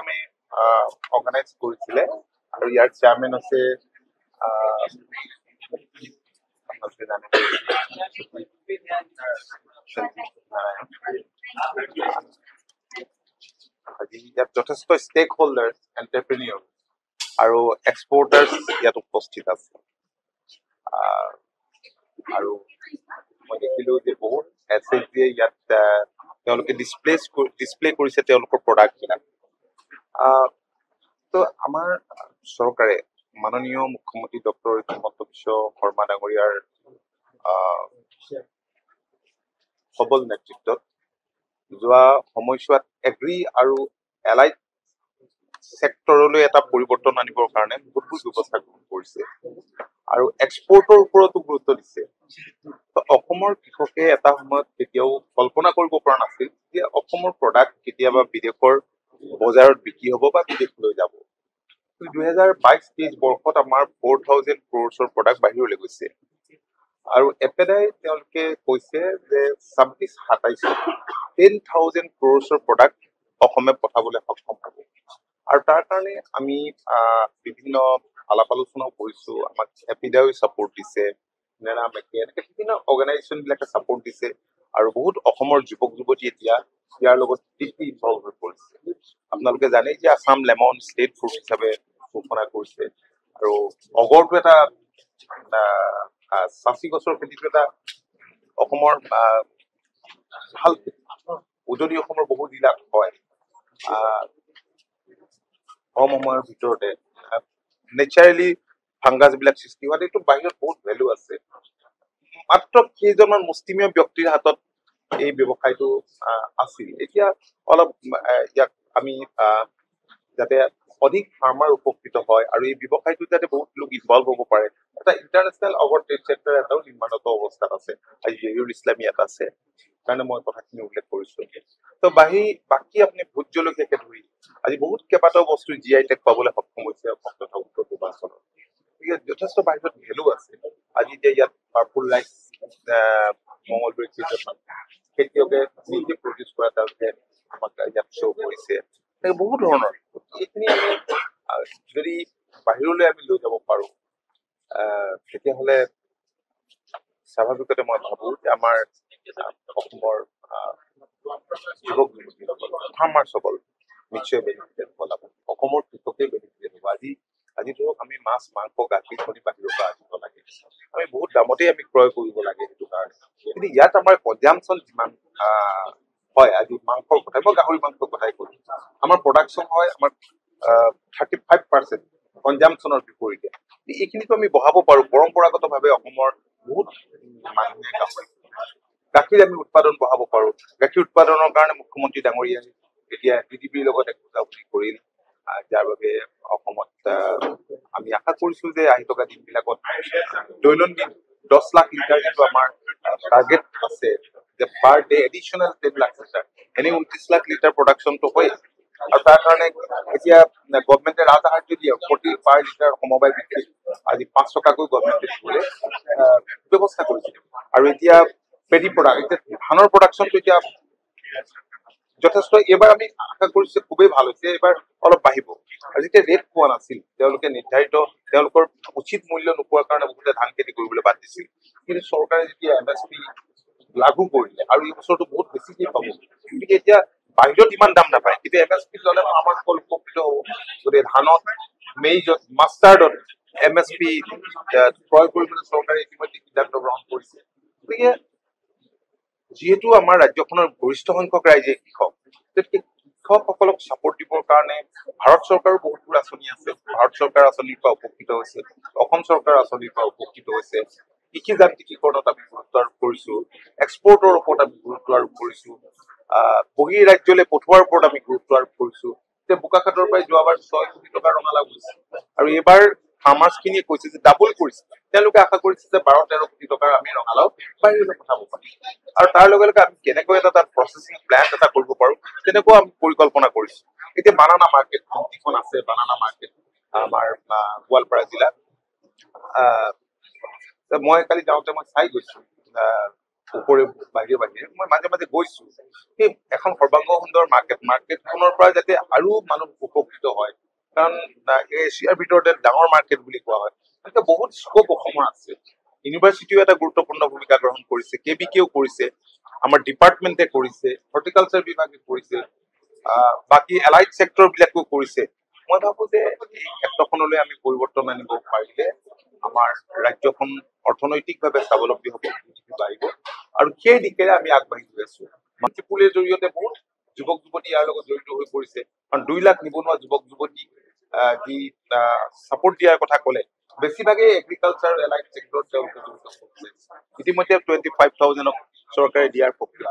আমি অৰ্গানাইজ কৰিছিলে আৰু ইয়াৰ চেয়াৰমেন আছে আপোনালোকে জানে আজি ইয়াত যথেষ্ট ষ্টেক হোল্ডাৰ এণ্টাৰপ্ৰেনিয়ৰ আৰু এক্সপৰ্টাৰ্ছ ইয়াত উপস্থিত আছে আৰু মই দেখিলো যে বহুত এছএফবিয়ে ইয়াত তেওঁলোকে ডিছপ্লে কৰিছে তেওঁলোকৰ প্ৰডাক্টবিলাক তো আমাৰ চৰকাৰে মাননীয় মুখ্যমন্ত্ৰী ডক্টৰ হিমন্ত বিশ্ব শৰ্মা ডাঙৰীয়াৰ সবল নেতৃত্বত যোৱা সময়ছোৱাত এগ্ৰি আৰু এলাইড ছেক্টৰলৈ এটা পৰিৱৰ্তন আনিবৰ কাৰণে বহুতো ব্যৱস্থা গ্ৰহণ কৰিছে আৰু এক্সপৰ্টৰ ওপৰতো গুৰুত্ব দিছে অসমৰ কৃষকে এটা সময়ত কেতিয়াও কল্পনা কৰিব পৰা নাছিল যে অসমৰ প্ৰডাক্ট কেতিয়াবা বিদেশৰ বজাৰত বিক্ৰী হ'ব বা বিদেশলৈ যাব 2022-23 বৰ্ষত আমাৰ 4,000 crores প্ৰডাক্ট বাহিৰলৈ গৈছে আৰু এপেদাই তেওঁলোকে কৈছে যে 26-27 10,000 crores প্ৰডাক্ট অসমে পঠাবলৈ সক্ষম হ'ব আৰু তাৰ কাৰণে আমি বিভিন্ন আলাপ আলোচনাও কৰিছো আমাক এপেদাইও ছাপোৰ্ট দিছে নেৰা মেকে এনেকৈ বিভিন্ন অৰ্গেনাইজেশ্যন বিলাকে ছাপোৰ্ট দিছে আৰু বহুত অসমৰ যুৱক যুৱতী এতিয়া ইয়াৰ লগত ডিপলি ইনভলভ হৈ পৰিছে আপোনালোকে জানে যে আছাম লেমন ষ্টেট ফ্ৰুট হিচাপে ঘোষণা কৰিছে আৰু অগৰটো এটা চাচি গছৰ খেতিটো এটা অসমৰ ভাল উজনি অসমৰ বহু জিলাত হয় কম সময়ৰ ভিতৰতে নেচাৰেলি ফাংগাছ বিলাক সৃষ্টি হোৱাত এইটো বাহিৰত বহুত ভেলু আছে মাত্ৰ কেইজনমান মুষ্টিমীয় ব্যক্তিৰ হাতত এই ব্যৱসায়টো আছিল এতিয়া অলপ ইয়াক আমি যাতে অধিক ফাৰ্মাৰ উপকৃত হয় আৰু এই ব্যৱসায়টো যাতে বহুত লোক ইনভলভ হ'ব পাৰে এটা ইণ্টাৰনেশ্যনেল অগৰ ট্ৰেড চেণ্টাৰ এটাও নিৰ্মাণত অৱস্থাত আছে আজি জহিৰুল ইছলাম ইয়াত আছে কাৰণে মই কথাখিনি উল্লেখ কৰিছো তো বাকী আপুনি ভোট জলকীয়াকে ধৰি আজি বহুত কেইবাটাও বস্তু GI টেগ পাবলৈ সক্ষম হৈছে অসম তথা উত্তৰ পূৰ্বাঞ্চলত ইয়াত যথেষ্ট বাহিৰত ভেলু আছে আজি এতিয়া ইয়াত পাৰ্পুল ৰাইচ মঙলদৈ খেতিয়কে নিজে প্ৰডিউচ কৰা তেওঁলোকে আমাক ইয়াত শ্ব' কৰিছে বহু ধৰণৰ এইখিনি আমি যদি বাহিৰলৈ আমি লৈ যাব পাৰো তেতিয়াহ'লে স্বাভাৱিকতে মই ভাবো যে আমাৰ অসমৰ যুৱক যুৱতীসকল ফাৰ্মাৰ্ছসকল নিশ্চয় বেনিফিটেড হ'ল অসমৰ কৃষকে বেনিফিটেড হ'ব আজি ধৰক আমি মাছ মাংস গাখীৰ কণী বাহিৰৰ পৰা আনিব লাগে আমি বহুত দামতেই আমি ক্ৰয় কৰিব লাগে সেইটো কাৰণে কিন্তু ইয়াত আমাৰ কনজাম্পচন যিমান হয় আজি মাংসৰ কথাই মই গাহৰি মাংসৰ কথাই কৈছো আমাৰ প্ৰডাকশ্যন হয় আমাৰ 35% কনজাম্পচনৰ বিপৰীতে এইখিনিতো আমি বঢ়াব পাৰো পৰম্পৰাগতভাৱে অসমৰ বহুত মানুহে গাখীৰ আমি উৎপাদন বঢ়াব পাৰো গাখীৰ উৎপাদনৰ কাৰণে মুখ্যমন্ত্ৰী ডাঙৰীয়াই এতিয়া DDBৰ লগত এক বুজাবুজি কৰিল যাৰ বাবে অসমত আমি আশা কৰিছো যে আহি থকা দিনবিলাকত দৈনন্দিন 10 লাখ লিটাৰ যিটো আমাৰ টাৰ্গেট আছে যে per day additional 10 lakh litre এনে 29 লাখ লিটাৰ প্ৰডাকশ্যনটো হয় আৰু তাৰ কাৰণে এতিয়া গভৰ্ণমেণ্টে ৰাজসাহাৰ্য দিয়ে প্ৰতি পাৰ লিটাৰ সমবায় ভিত্তিত আজি 5 টকাকৈ গভৰ্ণমেণ্টে দিবলৈ ব্যৱস্থা কৰিছে আৰু এতিয়া পেডি প্ৰডাক্ট এতিয়া ধানৰ প্ৰডাকশ্যনটো এতিয়া যথেষ্ট এইবাৰ আমি আশা কৰিছো খুবেই ভাল হৈছে এইবাৰ অলপ বাঢ়িব আৰু যেতিয়া ৰেট পোৱা নাছিল তেওঁলোকে নিৰ্ধাৰিত তেওঁলোকৰ উচিত মূল্য নোপোৱাৰ কাৰণে বহুতে ধান খেতি কৰিবলৈ বাদ দিছিল কিন্তু চৰকাৰে যেতিয়া MSP লাগু কৰিলে আৰু এই বছৰটো বহুত বেছিকৈ পাব গতিকে এতিয়া বাহিৰত ইমান দাম নাপায় কিন্তু MSP ল'লে আমাৰ সকলো উপকৃত হ'ব গতিকে ধানত মেইজত মাষ্টাৰ্ডত MSP ক্ৰয় কৰিবলৈ চৰকাৰে ইতিমধ্যে সিদ্ধান্ত গ্ৰহণ কৰিছে গতিকে যিহেতু আমাৰ ৰাজ্যখনৰ গৰিষ্ঠ সংখ্যক ৰাইজে কৃষক গতিকে কৃষকসকলক ছাপোৰ্ট দিবৰ কাৰণে ভাৰত চৰকাৰৰ বহুতবোৰ আঁচনি আছে ভাৰত চৰকাৰ আঁচনিৰ পৰা উপকৃত হৈছে অসম চৰকাৰ আঁচনিৰ পৰা উপকৃত হৈছে কৃষি যান্ত্ৰিকীকৰণত আমি গুৰুত্ব আৰোপ কৰিছো এক্সপৰ্টৰ ওপৰত আমি গুৰুত্ব আৰোপ কৰিছো বহিৰ ৰাজ্যলৈ পঠোৱাৰ ওপৰত আমি গুৰুত্ব আৰোপ কৰিছো এতিয়া বোকাখাটৰ পৰাই যোৱাবাৰ 6 কোটি টকা ৰঙালাও গৈছে আৰু এইবাৰ ফাৰ্মাৰ্ছখিনিয়ে কৈছে যে ডাবল কৰিছে তেওঁলোকে আশা কৰিছে যে 12-13 কোটি টকাৰ আমি ৰঙালাও বাহিৰলৈ পঠাব পাৰিম আৰু তাৰ লগে লগে আমি কেনেকৈ এটা তাত প্ৰচেছিং প্লান্ট এটা কৰিব পাৰো তেনেকুৱা আমি পৰিকল্পনা কৰিছো এতিয়া বানানা মাৰ্কেট যিখন আছে বানানা মাৰ্কেট আমাৰ গোৱালপাৰা জিলাত মই কালি যাওঁতে মই চাই গৈছো ওপৰে বাহিৰে বাহিৰে মই মাজে মাজে গৈছো সেই এখন সৰ্বাংগ সুন্দৰ মাৰ্কেটখনৰ পৰা যাতে আৰু মানুহ উপকৃত হয় কাৰণ এছিয়াৰ ভিতৰতে ডাঙৰ মাৰ্কেট বুলি কোৱা হয় গতিকে বহুত স্কোপ অসমৰ আছে ইউনিভাৰ্চিটিও এটা গুৰুত্বপূৰ্ণ ভূমিকা গ্ৰহণ কৰিছে কেবিকেও কৰিছে আমাৰ ডিপাৰ্টমেণ্টে কৰিছে হৰ্টিকালচাৰ বিভাগে কৰিছে বাকী এলাইড চেক্টৰ বিলাকেও কৰিছে মই ভাবো যে এই ক্ষেত্ৰখনলৈ আমি পৰিৱৰ্তন আনিব পাৰিলে আমাৰ ৰাজ্যখন অৰ্থনৈতিকভাৱে স্বাৱলম্বী হ'ব GDP বাঢ়িব আৰু সেই দিশেৰে আমি আগবাঢ়ি গৈ আছো মাল্টিপুলৰ জৰিয়তে বহুত যুৱক যুৱতী ইয়াৰ লগত জড়িত হৈ পৰিছে কাৰণ 2 লাখ নিবনুৱা যুৱক যুৱতী যি ছাপোৰ্ট দিয়াৰ কথা ক'লে বেছিভাগেই এগ্ৰিকালচাৰ এলাইড চেক্টৰত তেওঁলোকে জড়িত হৈছে ইতিমধ্যে 25,000 চৰকাৰে দিয়াৰ প্ৰক্ৰিয়া